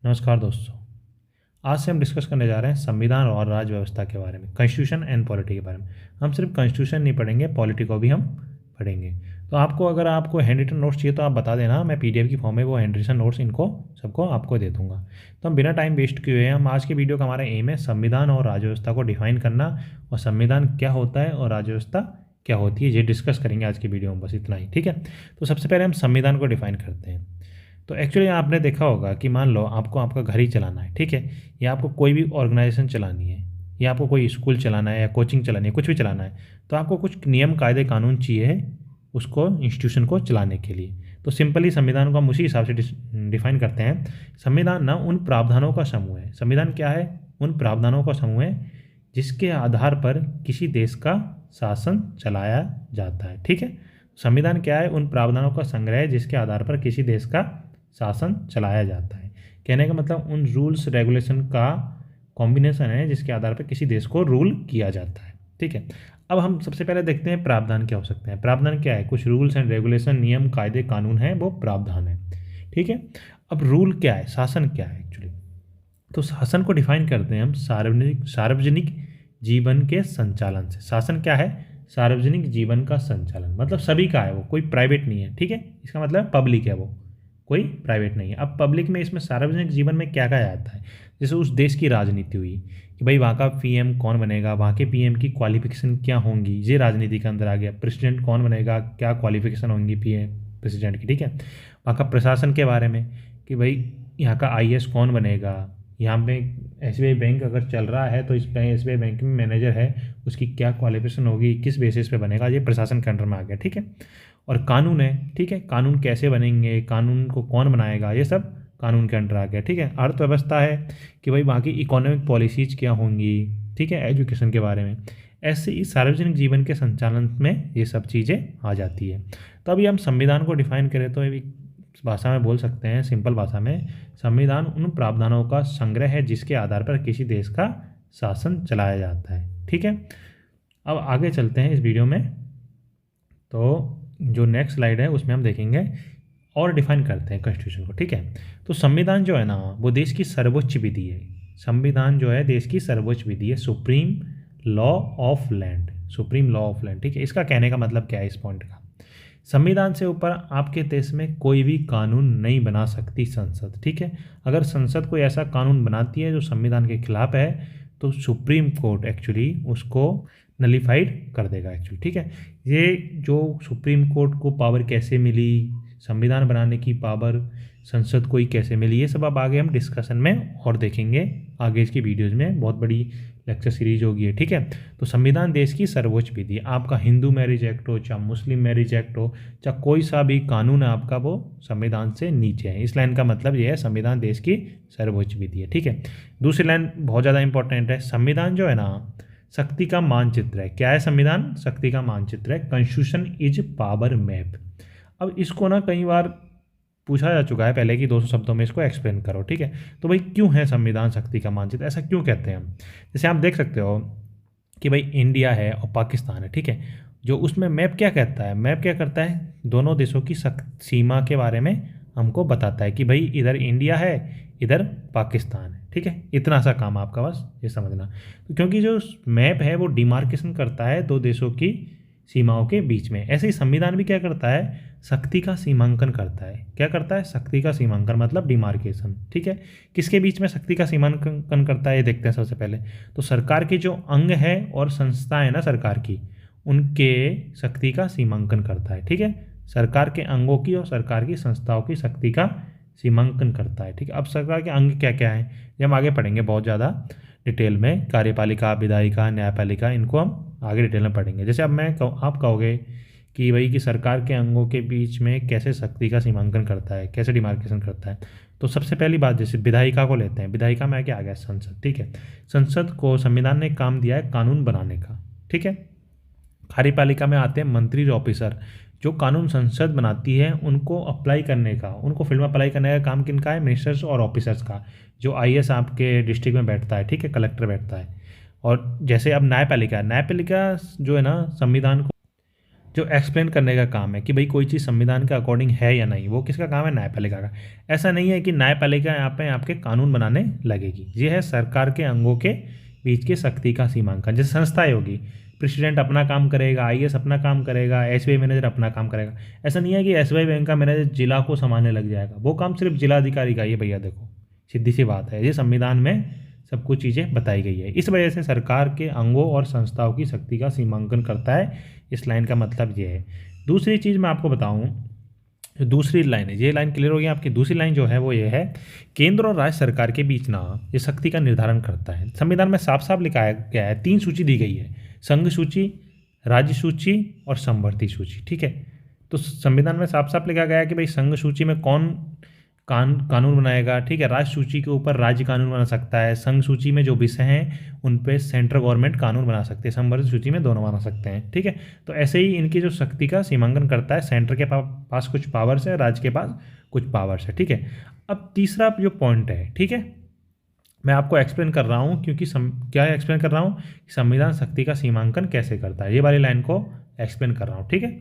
नमस्कार दोस्तों। आज से हम डिस्कस करने जा रहे हैं संविधान और राज्य व्यवस्था के बारे में, कॉन्स्टिट्यूशन एंड पॉलिटी के बारे में। हम सिर्फ कॉन्स्टिट्यूशन नहीं पढ़ेंगे, पॉलिटी को भी हम पढ़ेंगे। तो अगर आपको हैंड रिटन नोट्स चाहिए तो आप बता देना, मैं पीडीएफ की फॉर्म में वो हैंड रिटन नोट्स इनको सबको आपको दे दूंगा। तो हम बिना टाइम वेस्ट किए हम आज के वीडियो का हमारा एम है संविधान और राज्य व्यवस्था को डिफाइन करना, और संविधान क्या होता है और राज्य व्यवस्था क्या होती है ये डिस्कस करेंगे आज की वीडियो में। बस इतना ही, ठीक है। तो सबसे पहले हम संविधान को डिफाइन करते हैं। तो एक्चुअली आपने देखा होगा कि मान लो आपको आपका घर ही चलाना है, ठीक है, या आपको कोई भी ऑर्गेनाइजेशन चलानी है, या आपको कोई स्कूल चलाना है या कोचिंग चलानी है, कुछ भी चलाना है, तो आपको कुछ नियम कायदे कानून चाहिए उसको इंस्टीट्यूशन को चलाने के लिए। तो सिंपली संविधान को हम उसी हिसाब से डिफाइन करते हैं। संविधान ना उन प्रावधानों का समूह है। संविधान क्या है? उन प्रावधानों का समूह है जिसके आधार पर किसी देश का शासन चलाया जाता है, ठीक है। संविधान क्या है? उन प्रावधानों का संग्रह है जिसके आधार पर किसी देश का शासन चलाया जाता है। कहने का मतलब उन रूल्स रेगुलेशन का कॉम्बिनेशन है जिसके आधार पर किसी देश को रूल किया जाता है, ठीक है। अब हम सबसे पहले देखते हैं प्रावधान क्या हो सकते हैं। प्रावधान क्या है? कुछ रूल्स एंड रेगुलेशन, नियम कायदे कानून है, वो प्रावधान है, ठीक है। अब रूल क्या है, शासन क्या है एक्चुअली? तो शासन को डिफाइन करते हैं हम सार्वजनिक जीवन के संचालन से। शासन क्या है? सार्वजनिक जीवन का संचालन, मतलब सभी का है वो, कोई प्राइवेट नहीं है, ठीक है। इसका मतलब पब्लिक है, वो कोई प्राइवेट नहीं है। अब पब्लिक में इसमें सार्वजनिक जीवन में क्या कहा जाता है? जैसे उस देश की राजनीति हुई कि भाई वहाँ का पीएम कौन बनेगा, वहाँ के पीएम की क्वालिफिकेशन क्या होंगी, ये राजनीति के अंदर आ गया। प्रेसिडेंट कौन बनेगा, क्या क्वालिफिकेशन होंगी पीएम प्रेसिडेंट की, ठीक है। वहाँ का प्रशासन के बारे में कि भाई यहाँ का आईएएस कौन बनेगा, यहाँ पे एसबीआई बैंक अगर चल रहा है तो इस एसबीआई बैंक में मैनेजर है, उसकी क्या क्वालिफिकेशन होगी, किस बेसिस पे बनेगा, ये प्रशासन के अंडर में आ गया, ठीक है। और कानून है, ठीक है, कानून कैसे बनेंगे, कानून को कौन बनाएगा, ये सब कानून के अंडर आ गया, ठीक है। अर्थव्यवस्था है कि भाई वहाँ की इकोनॉमिक पॉलिसीज क्या होंगी, ठीक है, एजुकेशन के बारे में। ऐसे ही सार्वजनिक जीवन के संचालन में ये सब चीज़ें आ जाती है। तो अभी हम संविधान को डिफाइन करें तो अभी भाषा में बोल सकते हैं, सिंपल भाषा में, संविधान उन प्रावधानों का संग्रह है जिसके आधार पर किसी देश का शासन चलाया जाता है, ठीक है। अब आगे चलते हैं इस वीडियो में। तो जो नेक्स्ट स्लाइड है उसमें हम देखेंगे और डिफाइन करते हैं कॉन्स्टिट्यूशन को, ठीक है। तो संविधान जो है ना वो देश की सर्वोच्च विधि है। संविधान जो है देश की सर्वोच्च विधि है, supreme law of land, supreme law of land, ठीक है। इसका कहने का मतलब क्या है इस पॉइंट का? संविधान से ऊपर आपके देश में कोई भी कानून नहीं बना सकती संसद, ठीक है। अगर संसद कोई ऐसा कानून बनाती है जो संविधान के खिलाफ है तो सुप्रीम कोर्ट एक्चुअली उसको नलीफाइड कर देगा एक्चुअली, ठीक है। ये जो सुप्रीम कोर्ट को पावर कैसे मिली, संविधान बनाने की पावर संसद को ही कैसे मिली, ये सब अब आगे हम डिस्कशन में और देखेंगे आगे इसकी वीडियोज़ में, बहुत बड़ी लेक्चर सीरीज होगी है, ठीक है। तो संविधान देश की सर्वोच्च विधि, आपका हिंदू मैरिज एक्ट हो, चाहे मुस्लिम मैरिज एक्ट हो, चाहे कोई सा भी कानून है आपका, वो संविधान से नीचे है। इस लाइन का मतलब ये है संविधान देश की सर्वोच्च विधि है, ठीक है। दूसरी लाइन बहुत ज़्यादा इंपॉर्टेंट है, संविधान जो है ना शक्ति का मानचित्र है। क्या है संविधान? शक्ति का मानचित्र है। Constitution is power map. अब इसको ना कई बार पूछा जा चुका है पहले कि 200 शब्दों में इसको एक्सप्लेन करो, ठीक है। तो भाई क्यों है संविधान शक्ति का मानचित्र, ऐसा क्यों कहते हैं हम? जैसे आप देख सकते हो कि भाई इंडिया है और पाकिस्तान है, ठीक है। जो उसमें मैप क्या कहता है, मैप क्या करता है, दोनों देशों की सीमा के बारे में हमको बताता है कि भाई इधर इंडिया है, इधर पाकिस्तान है, ठीक है। इतना सा काम आपका बस ये समझना। तो क्योंकि जो मैप है वो डिमार्केशन करता है दो देशों की सीमाओं के बीच में, ऐसे ही संविधान भी क्या करता है, शक्ति का सीमांकन करता है। क्या करता है? शक्ति का सीमांकन मतलब डिमार्केशन, ठीक है। किसके बीच में शक्ति का सीमांकन करता है ये देखते हैं सबसे पहले। तो सरकार के जो अंग है और संस्थाएं ना सरकार की, उनके शक्ति का सीमांकन करता है, ठीक है। सरकार के अंगों की और सरकार की संस्थाओं की शक्ति का सीमांकन करता है, ठीक है। अब सरकार के अंग क्या क्या हैं ये हम आगे पढ़ेंगे बहुत ज़्यादा डिटेल में, कार्यपालिका, विधायिका, न्यायपालिका, इनको हम आगे डिटेल में पढ़ेंगे। जैसे अब आप कहोगे कि भाई कि सरकार के अंगों के बीच में कैसे शक्ति का सीमांकन करता है, कैसे डिमार्केशन करता है। तो सबसे पहली बात जैसे विधायिका को लेते हैं, विधायिका में क्या आ गया, संसद, ठीक है। संसद को संविधान ने काम दिया है कानून बनाने का, ठीक है। कार्यपालिका में आते हैं मंत्री ऑफिसर, जो कानून संसद बनाती है उनको अप्लाई करने का, उनको फील्ड में अप्लाई करने का काम किनका है, मिनिस्टर्स और ऑफिसर्स का। जो आईएएस आपके डिस्ट्रिक्ट में बैठता है, ठीक है, कलेक्टर बैठता है। और जैसे अब न्यायपालिका, न्यायपालिका जो है ना संविधान को जो एक्सप्लेन करने का काम है कि भाई कोई चीज़ संविधान के अकॉर्डिंग है या नहीं, वो किसका काम है? न्यायपालिका का। ऐसा नहीं है कि न्यायपालिका यहाँ पे आपके कानून बनाने लगेगी। ये है सरकार के अंगों के बीच के शक्ति का सीमांकन। जैसे संस्थाएं होगी, प्रेसिडेंट अपना काम करेगा, आईएएस अपना काम करेगा, एसबीआई मैनेजर अपना काम करेगा। ऐसा नहीं है कि एसबीआई बैंक का मैनेजर जिला को संभालने लग जाएगा, वो काम सिर्फ जिला अधिकारी का। ये भैया देखो, सीधी सी बात है, ये संविधान में सब कुछ चीज़ें बताई गई है। इस वजह से सरकार के अंगों और संस्थाओं की शक्ति का सीमांकन करता है। इस लाइन का मतलब ये है। दूसरी चीज़ मैं आपको बताऊं, जो दूसरी लाइन है, ये लाइन क्लियर हो गई आपकी। दूसरी लाइन जो है वो ये है, केंद्र और राज्य सरकार के बीच ना ये शक्ति का निर्धारण करता है। संविधान में साफ साफ लिखा गया है, 3 सूची दी गई है, संघ सूची, राज्य सूची और समवर्ती सूची। ठीक है, तो संविधान में साफ साफ लिखा गया है कि भाई संघ सूची में कौन कानून बनाएगा। ठीक है, राज्य सूची के ऊपर राज्य कानून बना सकता है, संघ सूची में जो विषय हैं उन पे सेंट्रल गवर्नमेंट कानून बना सकते हैं, समवर्ती सूची में दोनों बना सकते हैं। ठीक है, तो ऐसे ही इनकी जो शक्ति का सीमांकन करता है, सेंटर के पास कुछ पावर्स है, राज्य के पास कुछ पावर्स है। ठीक है, अब तीसरा जो पॉइंट है, ठीक है, मैं आपको एक्सप्लेन कर रहा हूँ क्योंकि क्या एक्सप्लेन कर रहा हूँ कि संविधान शक्ति का सीमांकन कैसे करता है, ये वाली लाइन को एक्सप्लेन कर रहा हूँ। ठीक है,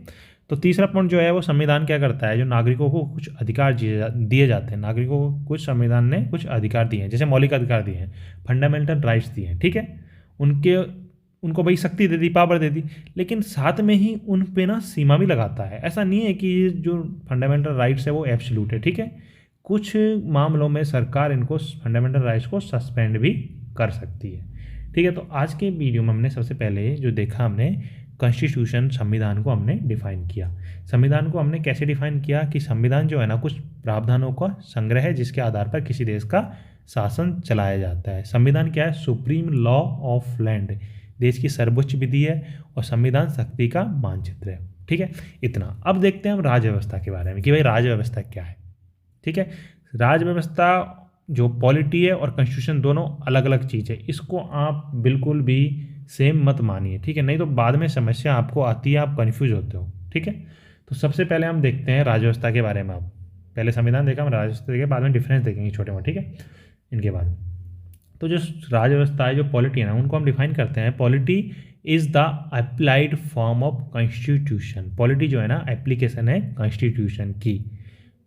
तो तीसरा पॉइंट जो है वो संविधान क्या करता है, जो नागरिकों को कुछ अधिकार दिए जाते हैं, नागरिकों को कुछ संविधान ने कुछ अधिकार दिए हैं, जैसे मौलिक अधिकार दिए हैं, फंडामेंटल राइट्स दिए हैं। ठीक है, उनको भाई शक्ति दे दी, पावर दे दी, लेकिन साथ में ही उन पे ना सीमा भी लगाता है। ऐसा नहीं है कि ये जो फंडामेंटल राइट्स है वो एब्सोल्यूट है। ठीक है, कुछ मामलों में सरकार इनको फंडामेंटल राइट्स को सस्पेंड भी कर सकती है। ठीक है, तो आज के वीडियो में हमने सबसे पहले जो देखा, हमने कॉन्स्टिट्यूशन, संविधान को हमने डिफाइन किया। संविधान को हमने कैसे डिफाइन किया कि संविधान जो है ना कुछ प्रावधानों का संग्रह है जिसके आधार पर किसी देश का शासन चलाया जाता है। संविधान क्या है? सुप्रीम लॉ ऑफ लैंड, देश की सर्वोच्च विधि है और संविधान शक्ति का मानचित्र है। ठीक है, इतना। अब देखते हैं हम राज्य व्यवस्था के बारे में कि भाई राज्य व्यवस्था क्या है। ठीक है, राज्य व्यवस्था जो पॉलिटी है और कॉन्स्टिट्यूशन दोनों अलग अलग चीज़ है, इसको आप बिल्कुल भी सेम मत मानिए। ठीक है, नहीं तो बाद में समस्या आपको आती है, आप कन्फ्यूज होते हो। ठीक है, तो सबसे पहले हम देखते हैं राज्य व्यवस्था के बारे में। आप पहले संविधान देखा, हम राज्य व्यवस्था देखें, बाद में डिफरेंस देखेंगे छोटे मोटे। ठीक है, इनके बाद तो जो राज्य व्यवस्था है, जो पॉलिटी है ना, उनको हम डिफाइन करते हैं। Polity is the applied form of constitution. Polity जो है ना एप्लीकेशन है कॉन्स्टिट्यूशन की।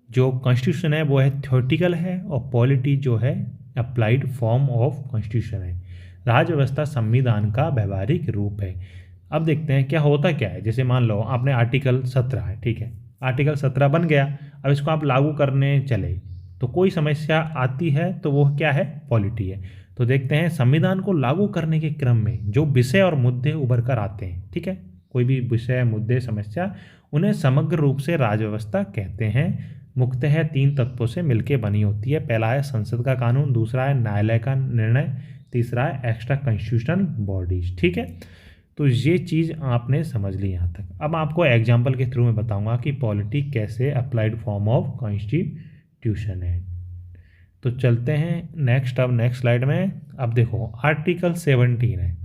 जो कॉन्स्टिट्यूशन है वो है थ्योरेटिकल है और पॉलिटी जो है अप्लाइड फॉर्म ऑफ कॉन्स्टिट्यूशन है। राज्य व्यवस्था संविधान का व्यवहारिक रूप है। अब देखते हैं क्या होता क्या है। जैसे मान लो आपने आर्टिकल 17 है, ठीक है, आर्टिकल 17 बन गया, अब इसको आप लागू करने चले तो कोई समस्या आती है तो वो क्या है? पॉलिटी है। तो देखते हैं संविधान को लागू करने के क्रम में जो विषय और मुद्दे उभर कर आते हैं, ठीक है, कोई भी विषय, मुद्दे, समस्या, उन्हें समग्र रूप से राज्य व्यवस्था कहते हैं। मुख्यतः 3 तत्वों से मिलकर बनी होती है। पहला है संसद का कानून, दूसरा है न्यायालय का निर्णय, तीसरा है एक्स्ट्रा कॉन्स्टिट्यूशनल बॉडीज। ठीक है, तो ये चीज़ आपने समझ ली यहाँ तक। अब आपको एग्जाम्पल के थ्रू में बताऊंगा कि पॉलिटी कैसे अप्लाइड फॉर्म ऑफ कॉन्स्टिट्यूशन है। तो चलते हैं नेक्स्ट स्लाइड में। अब देखो आर्टिकल 17 है,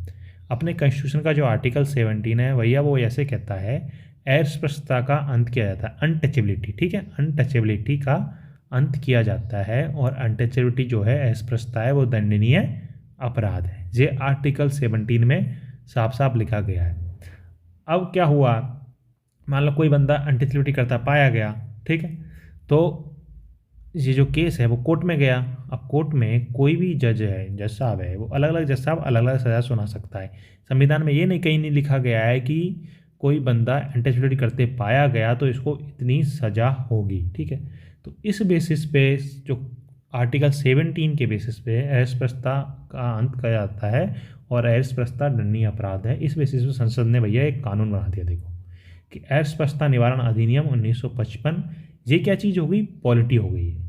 अपने कॉन्स्टिट्यूशन का जो आर्टिकल 17 है भैया, वो ऐसे कहता है अस्पृश्यता का अंत किया जाता है, अनटचेबिलिटी। ठीक है, अनटचेबिलिटी का अंत किया जाता है और अनटचेबिलिटी जो है, अस्पृश्यता है, वो दंडनीय अपराध है। ये आर्टिकल 17 में साफ साफ लिखा गया है। अब क्या हुआ, मान लो कोई बंदा अनटचेबिलिटी करता पाया गया, ठीक है, तो ये जो केस है वो कोर्ट में गया। अब कोर्ट में कोई भी जज साहब है, वो अलग अलग जज साहब अलग अलग सज़ा सुना सकता है। संविधान में ये नहीं, कहीं नहीं लिखा गया है कि कोई बंदा अनटचेबिलिटी करते पाया गया तो इसको इतनी सज़ा होगी। ठीक है, तो इस बेसिस पे, जो आर्टिकल 17 के बेसिस पे अस्पृश्यता का अंत किया जाता है और अस्पृश्यता दंडनीय अपराध है। इस बेसिस पे संसद ने भैया एक कानून बना दिया, देखो, कि अस्पृश्यता निवारण अधिनियम 1955। ये क्या चीज़ हो गई? पॉलिटी हो गई है,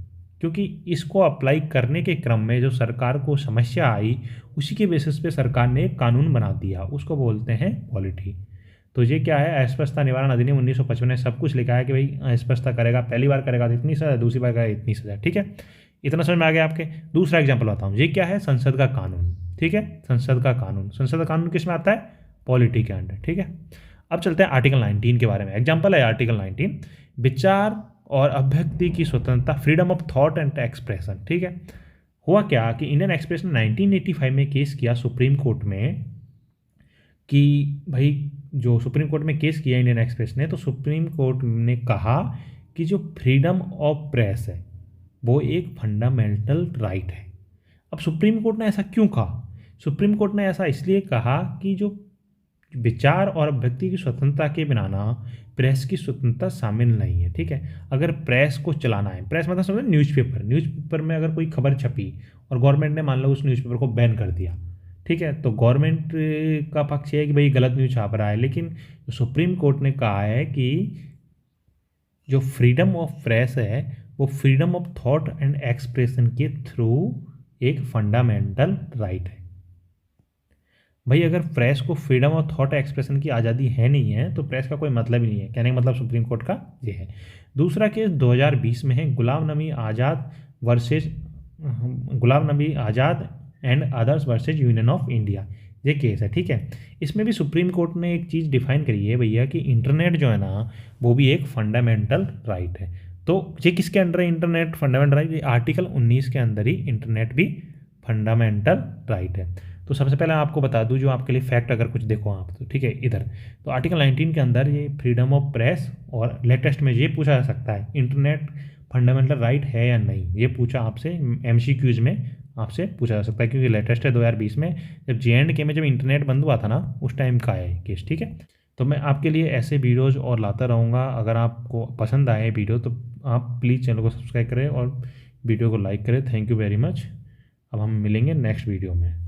क्योंकि इसको अप्लाई करने के क्रम में जो सरकार को समस्या आई, उसी के बेसिस पे सरकार ने एक कानून बना दिया, उसको बोलते हैं पॉलिटी। तो ये क्या है? अस्पृश्यता निवारण अधिनियम 1955 में सब कुछ लिखा है कि भाई अस्पृश्यता करेगा, पहली बार करेगा तो इतनी सज़ा, दूसरी बार करेगा इतनी सज़ा। ठीक है, इतना समझ में आ गया आपके। दूसरा एग्जाम्पल बताऊँ, ये क्या है? संसद का कानून। ठीक है, संसद का कानून, संसद का कानून किस में आता है? पॉलिटी के अंडर। ठीक है, अब चलते हैं आर्टिकल 19 के बारे में। एग्जाम्पल है आर्टिकल 19, विचार और अभिव्यक्ति की स्वतंत्रता, freedom of thought and expression. ठीक है, हुआ क्या कि इंडियन एक्सप्रेस ने 1985 में केस किया सुप्रीम कोर्ट में कि भाई जो सुप्रीम कोर्ट में केस किया इंडियन एक्सप्रेस ने, तो सुप्रीम कोर्ट ने कहा कि जो फ्रीडम ऑफ प्रेस है वो एक फंडामेंटल राइट है। अब सुप्रीम कोर्ट ने ऐसा क्यों कहा? सुप्रीम कोर्ट ने ऐसा इसलिए कहा कि जो विचार और अभिव्यक्ति की स्वतंत्रता के बिना ना प्रेस की स्वतंत्रता शामिल नहीं है। ठीक है, अगर प्रेस को चलाना है, प्रेस मतलब समझो न्यूज़पेपर में अगर कोई खबर छपी और गवर्नमेंट ने मान लो उस न्यूज़पेपर को बैन कर दिया, ठीक है, तो गवर्नमेंट का पक्ष है कि भाई गलत न्यूज़ छाप रहा है। लेकिन सुप्रीम कोर्ट ने कहा है कि जो फ्रीडम ऑफ प्रेस है वो freedom of thought and expression के थ्रू एक फंडामेंटल राइट है। भाई अगर प्रेस को फ्रीडम ऑफ थॉट एक्सप्रेशन की आज़ादी है नहीं है तो प्रेस का कोई मतलब ही नहीं है। कहने का मतलब सुप्रीम कोर्ट का ये है। दूसरा केस 2020 में है, Ghulam Nabi Azad and others versus Union of India, ये केस है। ठीक है, इसमें भी सुप्रीम कोर्ट ने एक चीज़ डिफाइन करी है भैया कि इंटरनेट जो है ना वो भी एक फंडामेंटल राइट है। तो ये किसके अंडर है इंटरनेट फंडामेंटल राइट? ये आर्टिकल 19 के अंदर ही इंटरनेट भी फंडामेंटल राइट है। तो सबसे पहले आपको बता दूं जो आपके लिए फैक्ट अगर कुछ देखो आप तो, ठीक है, इधर तो आर्टिकल 19 के अंदर ये फ्रीडम ऑफ प्रेस और लेटेस्ट में ये पूछा जा सकता है इंटरनेट फंडामेंटल राइट है या नहीं, ये पूछा आपसे MCQs में आपसे पूछा जा सकता है, क्योंकि लेटेस्ट है 2020 में, जब JNK में जब इंटरनेट बंद हुआ था ना उस टाइम का है केस। ठीक है, तो मैं आपके लिए ऐसे वीडियोज़ और लाता रहूँगा। अगर आपको पसंद आए वीडियो तो आप प्लीज़ चैनल को सब्सक्राइब करें और वीडियो को लाइक करें। Thank you very much. अब हम मिलेंगे नेक्स्ट वीडियो में।